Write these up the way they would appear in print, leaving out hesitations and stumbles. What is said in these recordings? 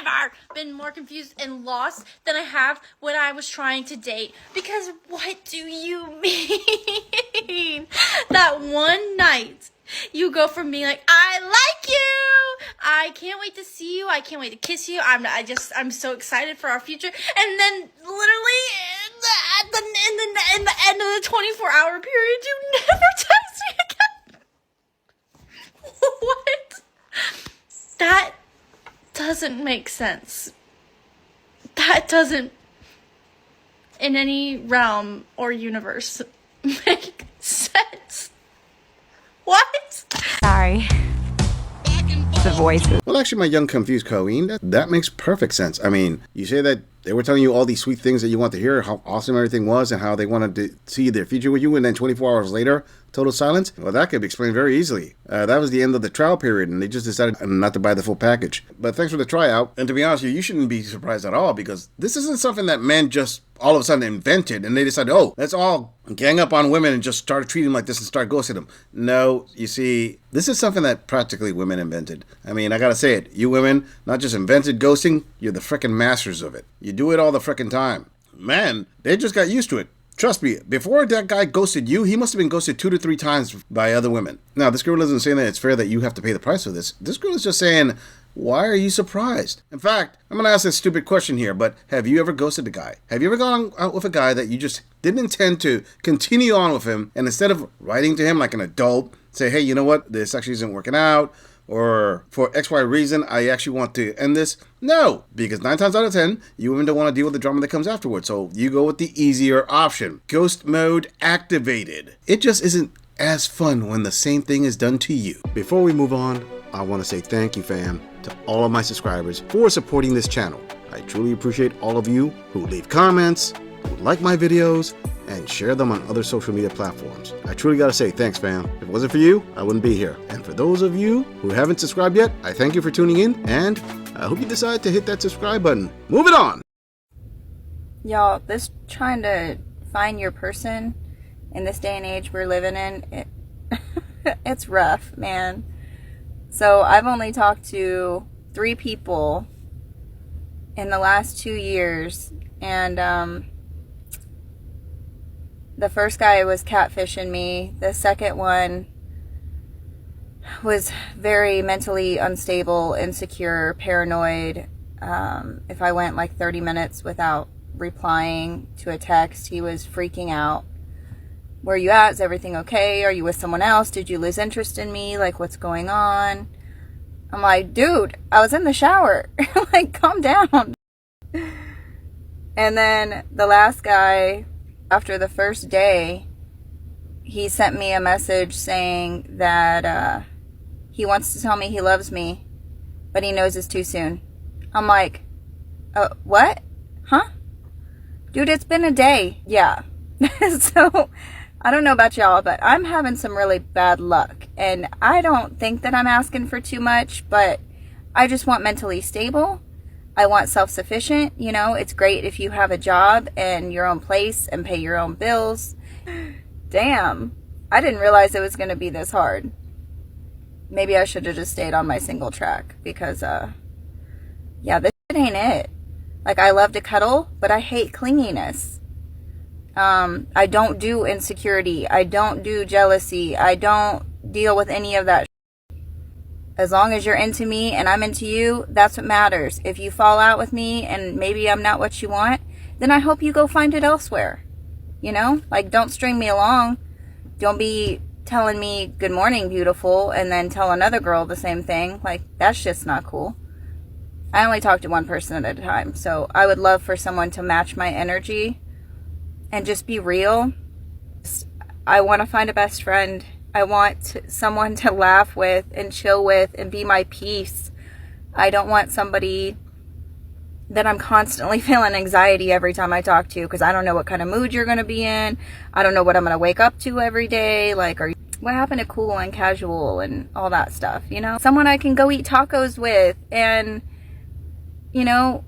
never been more confused and lost than I have when I was trying to date. Because what do you mean? That one night you go from being like, I like you, I can't wait to see you, I can't wait to kiss you, I'm so excited for our future, and then literally in the end of the 24-hour period, you never text me again. What? That doesn't make sense. That doesn't, in any realm or universe, make sense. What? Sorry. The voices. Well, actually, my young confused Colleen, that makes perfect sense. I mean, you say that they were telling you all these sweet things that you want to hear, how awesome everything was, and how they wanted to see their future with you, and then 24 hours later, total silence? Well, that could be explained very easily. That was the end of the trial period, and they just decided not to buy the full package. But thanks for the tryout, and to be honest with you, you shouldn't be surprised at all, because this isn't something that men just all of a sudden invented, and they decided, oh, let's all gang up on women and just start treating them like this and start ghosting them. No, you see, this is something that practically women invented. I mean, I gotta say it, you women not just invented ghosting, you're the frickin' masters of it. You do it all the frickin' time. Man, they just got used to it. Trust me, before that guy ghosted you, he must have been ghosted 2 to 3 times by other women. Now, this girl isn't saying that it's fair that you have to pay the price for this. This girl is just saying, why are you surprised? In fact, I'm going to ask a stupid question here, but have you ever ghosted a guy? Have you ever gone out with a guy that you just didn't intend to continue on with him, and instead of writing to him like an adult, say, hey, you know what, this actually isn't working out, or for XY reason, I actually want to end this? No, because 9 times out of 10, you women don't want to deal with the drama that comes afterwards, so you go with the easier option. Ghost mode activated. It just isn't as fun when the same thing is done to you. Before we move on, I want to say thank you, fam, to all of my subscribers for supporting this channel. I truly appreciate all of you who leave comments, who like my videos, and share them on other social media platforms. I truly gotta say thanks, fam. If it wasn't for you, I wouldn't be here. And for those of you who haven't subscribed yet, I thank you for tuning in, and I hope you decide to hit that subscribe button. Moving on! Y'all, this trying to find your person in this day and age we're living in, it's rough, man. So I've only talked to 3 people in the last 2 years, and the first guy was catfishing me. The second one was very mentally unstable, insecure, paranoid. If I went like 30 minutes without replying to a text, he was freaking out. Where are you at? Is everything okay? Are you with someone else? Did you lose interest in me? Like, what's going on? I'm like, dude, I was in the shower. Like, calm down. And then the last guy, after the first day, he sent me a message saying that he wants to tell me he loves me, but he knows it's too soon. I'm like, what? Huh? Dude, it's been a day. Yeah. So, I don't know about y'all, but I'm having some really bad luck. And I don't think that I'm asking for too much, but I just want mentally stable. I want self-sufficient. You know, it's great if you have a job and your own place and pay your own bills. Damn, I didn't realize it was going to be this hard. Maybe I should have just stayed on my single track because, yeah, this shit ain't it. Like, I love to cuddle, but I hate clinginess. I don't do insecurity. I don't do jealousy. I don't deal with any of that. As long as you're into me and I'm into you, that's what matters. If you fall out with me and maybe I'm not what you want, then I hope you go find it elsewhere. You know, like, don't string me along. Don't be telling me good morning, beautiful, and then tell another girl the same thing. Like, that's just not cool. I only talk to one person at a time, so I would love for someone to match my energy and just be real. I want to find a best friend. I want someone to laugh with and chill with and be my peace. I don't want somebody that I'm constantly feeling anxiety every time I talk to, because I don't know what kind of mood you're going to be in. I don't know what I'm going to wake up to every day. Like, what happened to cool and casual and all that stuff, you know? Someone I can go eat tacos with and, you know,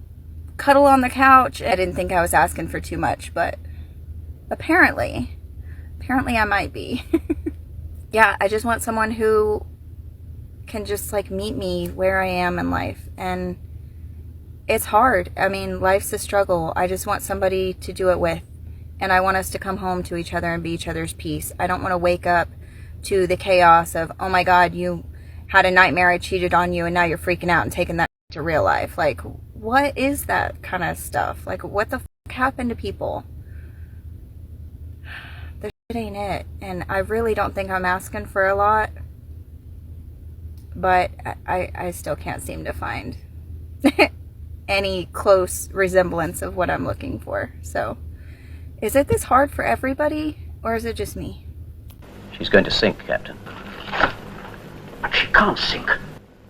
cuddle on the couch. I didn't think I was asking for too much, but apparently I might be. Yeah, I just want someone who can just, like, meet me where I am in life and it's hard. I mean, life's a struggle. I just want somebody to do it with. And I want us to come home to each other and be each other's peace. I don't want to wake up to the chaos of, oh my God, you had a nightmare, I cheated on you, and now you're freaking out and taking that to real life. Like, what is that kind of stuff? Like, what the happened to people? This shit ain't it. And I really don't think I'm asking for a lot. But I still can't seem to find any close resemblance of what I'm looking for. So, is it this hard for everybody, or is it just me? She's going to sink, Captain. But she can't sink.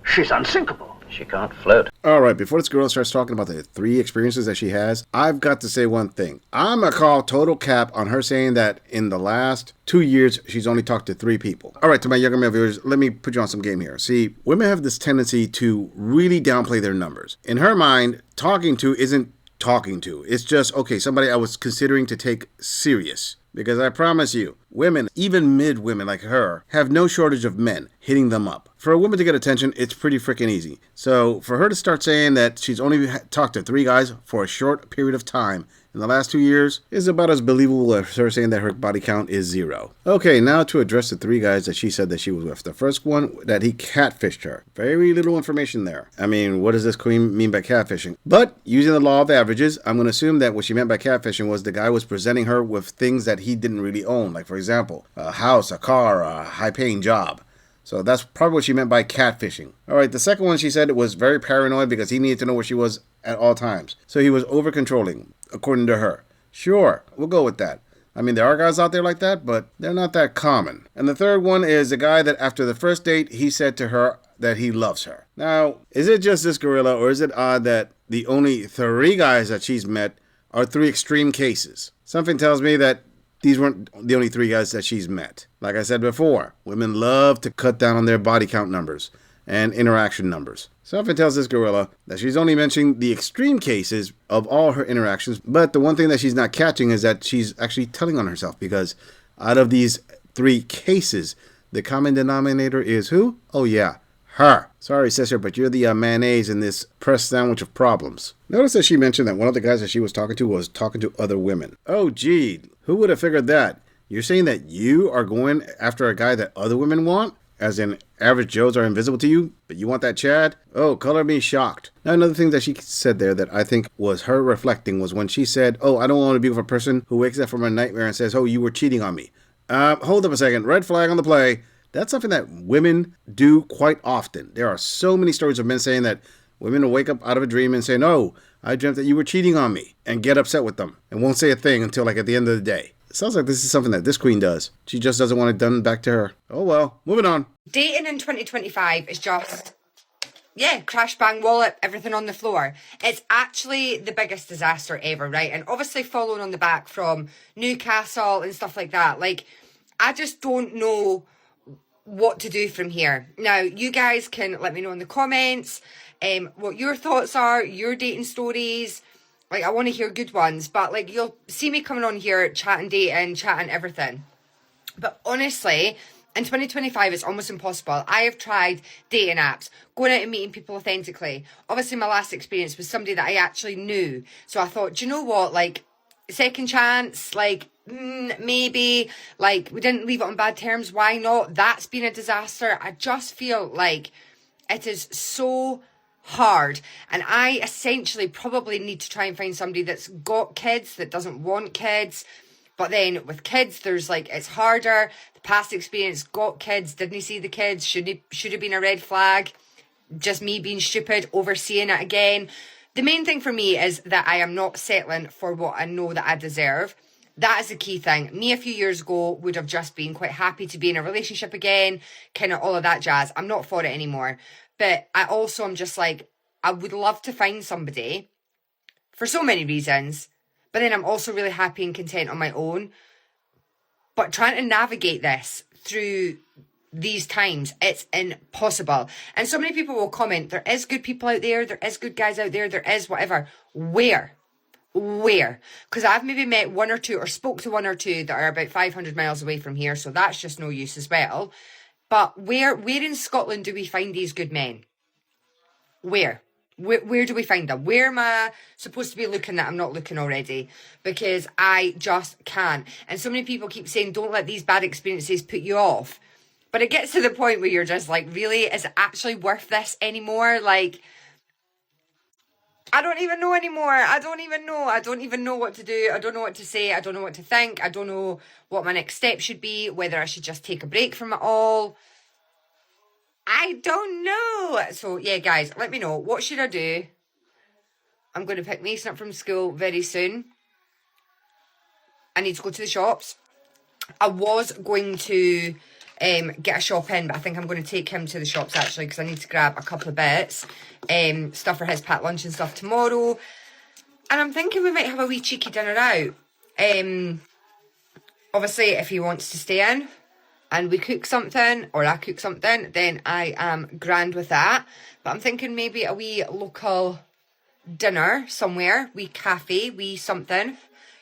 She's unsinkable. She can't float. All right, before this girl starts talking about the 3 experiences that she has, I've got to say one thing. I'm going to call total cap on her saying that in the last 2 years, she's only talked to 3 people. All right, to my younger male viewers, let me put you on some game here. See, women have this tendency to really downplay their numbers. In her mind, talking to isn't talking to. It's just, okay, somebody I was considering to take serious. Because I promise you, women, even mid-women like her, have no shortage of men hitting them up. For a woman to get attention, it's pretty freaking easy. So for her to start saying that she's only talked to 3 guys for a short period of time in the last 2 years is about as believable as her saying that her body count is 0. Okay, now to address the 3 guys that she said that she was with. The first one, that he catfished her. Very little information there. I mean, what does this queen mean by catfishing? But using the law of averages, I'm going to assume that what she meant by catfishing was the guy was presenting her with things that he didn't really own. Like, for example, a house, a car, a high-paying job. So that's probably what she meant by catfishing. All right, the second one she said it was very paranoid because he needed to know where she was at all times. So he was over-controlling, according to her. Sure, we'll go with that. I mean, there are guys out there like that, but they're not that common. And the third one is a guy that after the first date, he said to her that he loves her. Now, is it just this gorilla, or is it odd that the only 3 guys that she's met are 3 extreme cases? Something tells me that these weren't the only 3 guys that she's met. Like I said before, women love to cut down on their body count numbers and interaction numbers. Something tells this gorilla that she's only mentioning the extreme cases of all her interactions, but the one thing that she's not catching is that she's actually telling on herself, because out of these 3 cases, the common denominator is who? Oh yeah, her. Sorry, sister, but you're the mayonnaise in this pressed sandwich of problems. Notice that she mentioned that one of the guys that she was talking to other women. Oh, gee, who would have figured that? You're saying that you are going after a guy that other women want? As in, average Joes are invisible to you, but you want that Chad? Oh, color me shocked. Now, another thing that she said there that I think was her reflecting was when she said, oh, I don't want to be with a person who wakes up from a nightmare and says, oh, you were cheating on me. Hold up a second. Red flag on the play. That's something that women do quite often. There are so many stories of men saying that women will wake up out of a dream and say, no, I dreamt that you were cheating on me, and get upset with them and won't say a thing until like at the end of the day. It sounds like this is something that this queen does. She just doesn't want it done back to her. Oh well, moving on. Dating in 2025 is just, crash bang wallet, everything on the floor. It's actually the biggest disaster ever, right? And obviously following on the back from Newcastle and stuff like that. Like, I just don't know what to do from here. Now, you guys can let me know in the comments what your thoughts are, your dating stories. Like, I want to hear good ones, but like, you'll see me coming on here chatting dating, chatting everything. But honestly, in 2025, it's almost impossible. I have tried dating apps, going out and meeting people authentically. Obviously, my last experience was somebody that I actually knew. So I thought, do you know what? Like, second chance, like, maybe, like, we didn't leave it on bad terms. Why not? That's been a disaster. I just feel like it is so hard, and I essentially probably need to try and find somebody that's got kids, that doesn't want kids. But then with kids, there's like, it's harder. The past experience, got kids, didn't see the kids, should have been a red flag. Just me being stupid, overseeing it again. The main thing for me is that I am not settling for what I know that I deserve. That is the key thing. Me a few years ago would have just been quite happy to be in a relationship again, kind of all of that jazz. I'm not for it anymore. But I also am just like, I would love to find somebody for so many reasons, but then I'm also really happy and content on my own. But trying to navigate this through these times, it's impossible. And so many people will comment, there is good people out there is good guys out there is whatever. Where? Because I've maybe met 1 or 2 or spoke to 1 or 2 that are about 500 miles away from here, so that's just no use as well. But where in Scotland do we find these good men? Where? Where do we find them? Where am I supposed to be looking that I'm not looking already? Because I just can't. And so many people keep saying, don't let these bad experiences put you off. But it gets to the point where you're just like, really? Is it actually worth this anymore? Like, I don't even know anymore. I don't even know. I don't even know what to do. I don't know what to say. I don't know what to think. I don't know what my next step should be, whether I should just take a break from it all. I don't know. So, yeah, guys, let me know. What should I do? I'm going to pick Mason up from school very soon. I need to go to the shops. I was going to get a shop in, but I think I'm going to take him to the shops, actually, because I need to grab a couple of bits. Stuff for his packed lunch and stuff tomorrow. And I'm thinking we might have a wee cheeky dinner out. Obviously, if he wants to stay in, and we cook something, or I cook something, then I am grand with that. But I'm thinking maybe a wee local dinner somewhere, wee cafe, wee something.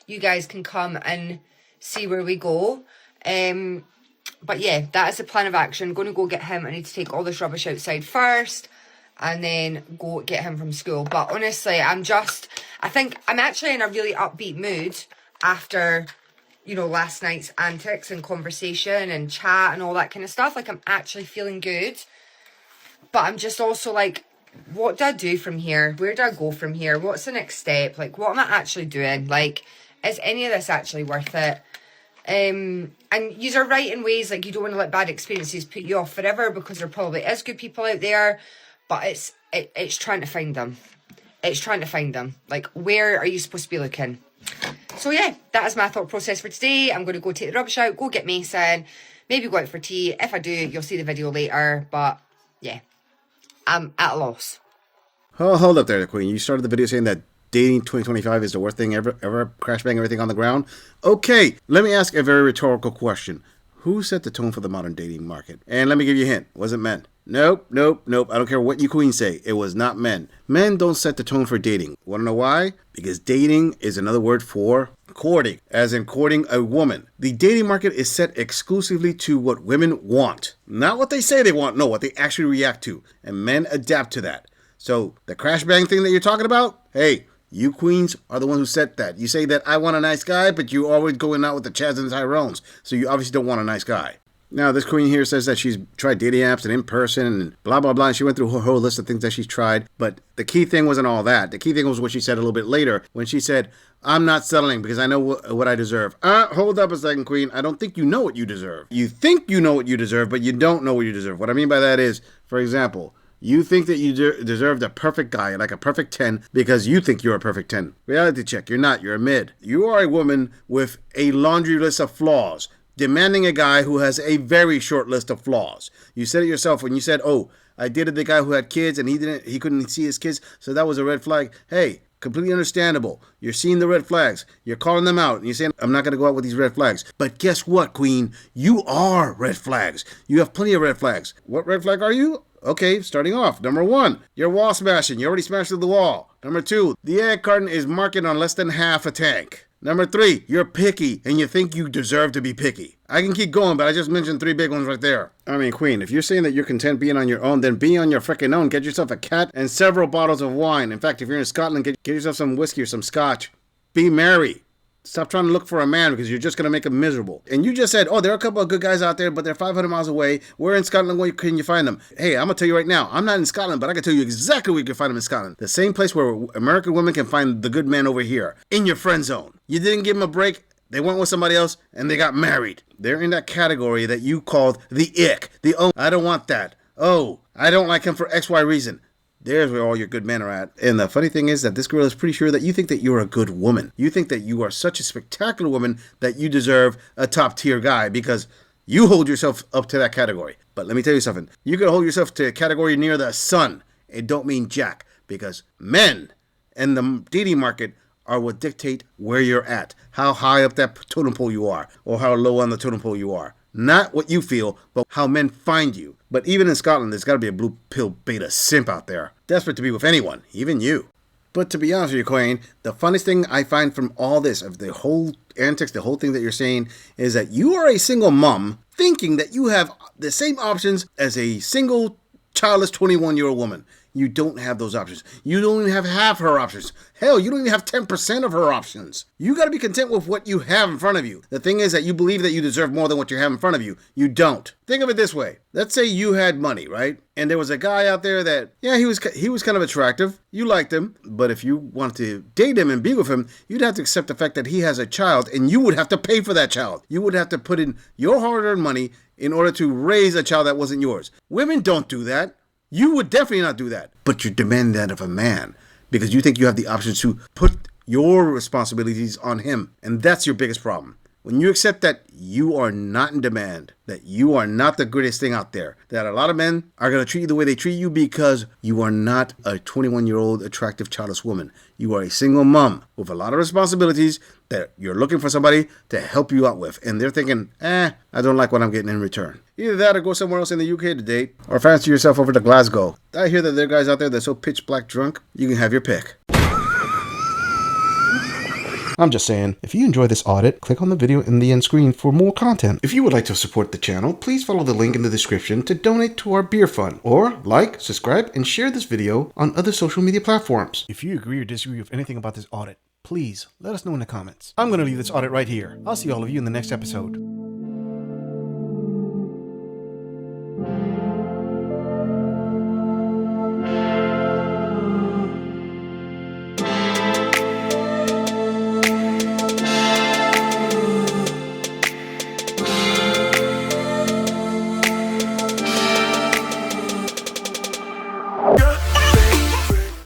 You guys can come and see where we go. But yeah, that is the plan of action. I'm going to go get him. I need to take all this rubbish outside first, and then go get him from school. But honestly, I think I'm actually in a really upbeat mood after, you know, last night's antics and conversation and chat and all that kind of stuff. Like, I'm actually feeling good. But I'm just also like, what do I do from here? Where do I go from here? What's the next step? Like, what am I actually doing? Like, is any of this actually worth it? And yous are right in ways, like, you don't want to let bad experiences put you off forever, because there probably is good people out there. But it's trying to find them. It's trying to find them. Like, where are you supposed to be looking? So yeah, that is my thought process for today. I'm going to go take the rubbish out, go get Mason, maybe go out for tea. If I do, you'll see the video later. But yeah, I'm at a loss. Oh, hold up there, Queen. You started the video saying that dating 2025 is the worst thing ever, crash bang everything on the ground. Okay, let me ask a very rhetorical question. Who set the tone for the modern dating market? And let me give you a hint. Was it men? Nope. I don't care what you queens say. It was not men. Men don't set the tone for dating. Want to know why? Because dating is another word for courting, as in courting a woman. The dating market is set exclusively to what women want. Not what they say they want, no, what they actually react to. And men adapt to that. So the crash bang thing that you're talking about, hey, you queens are the ones who set that. You say that I want a nice guy, but you always going out with the Chads and the Tyrones. So you obviously don't want a nice guy. Now, this queen here says that she's tried dating apps and in person and blah, blah, blah. And she went through her whole list of things that she's tried. But the key thing wasn't all that. The key thing was what she said a little bit later when she said, I'm not settling because I know what I deserve. Hold up a second, queen. I don't think you know what you deserve. You think you know what you deserve, but you don't know what you deserve. What I mean by that is, for example, you think that you deserve the perfect guy, like a perfect 10, because you think you're a perfect 10. Reality check, you're not. You're a mid. You are a woman with a laundry list of flaws, demanding a guy who has a very short list of flaws. You said it yourself when you said, oh, I dated the guy who had kids and he couldn't see his kids, so that was a red flag. Hey, completely understandable. You're seeing the red flags. You're calling them out. And you're saying, I'm not going to go out with these red flags. But guess what, queen? You are red flags. You have plenty of red flags. What red flag are you? Okay, starting off. Number 1, you're wall smashing. You already smashed through the wall. Number 2, the egg carton is marking on less than half a tank. Number 3, you're picky and you think you deserve to be picky. I can keep going, but I just mentioned 3 big ones right there. I mean, queen, if you're saying that you're content being on your own, then be on your freaking own. Get yourself a cat and several bottles of wine. In fact, if you're in Scotland, get yourself some whiskey or some scotch. Be merry. Stop trying to look for a man because you're just going to make him miserable. And you just said, oh, there are a couple of good guys out there, but they're 500 miles away. Where in Scotland, where can you find them? Hey, I'm going to tell you right now, I'm not in Scotland, but I can tell you exactly where you can find them in Scotland. The same place where American women can find the good man over here, in your friend zone. You didn't give them a break. They went with somebody else and they got married. They're in that category that you called the ick. The, oh, I don't want that. Oh, I don't like him for XY reason. There's where all your good men are at. And the funny thing is that this girl is pretty sure that you think that you're a good woman. You think that you are such a spectacular woman that you deserve a top tier guy because you hold yourself up to that category. But let me tell you something. You can hold yourself to a category near the sun. It don't mean jack, because men and the dating market are what dictate where you're at, how high up that totem pole you are, or how low on the totem pole you are. Not what you feel, but how men find you. But even in Scotland, there's got to be a blue pill beta simp out there, desperate to be with anyone, even you. But to be honest with you, Queen, the funniest thing I find from all this, of the whole antics, the whole thing that you're saying, is that you are a single mom thinking that you have the same options as a single childless 21-year-old woman. you don't have those options. You don't even have half her options. Hell, you don't even have 10% of her options. You got to be content with what you have in front of you. The thing is that you believe that you deserve more than what you have in front of you. You don't. Think of it this way. Let's say you had money, right? And there was a guy out there that, yeah, he was kind of attractive. You liked him. But if you wanted to date him and be with him, you'd have to accept the fact that he has a child, and you would have to pay for that child. You would have to put in your hard-earned money in order to raise a child that wasn't yours. Women don't do that. You would definitely not do that. But you demand that of a man because you think you have the option to put your responsibilities on him. And that's your biggest problem. When you accept that you are not in demand, that you are not the greatest thing out there, that a lot of men are going to treat you the way they treat you because you are not a 21-year-old attractive childless woman. You are a single mom with a lot of responsibilities that you're looking for somebody to help you out with. And they're thinking, I don't like what I'm getting in return. Either that or go somewhere else in the UK to date, or fancy yourself over to Glasgow. I hear that there are guys out there that are so pitch black drunk, you can have your pick. I'm just saying, if you enjoy this audit, click on the video in the end screen for more content. If you would like to support the channel, please follow the link in the description to donate to our beer fund, or like, subscribe, and share this video on other social media platforms. If you agree or disagree with anything about this audit, please let us know in the comments. I'm going to leave this audit right here. I'll see all of you in the next episode.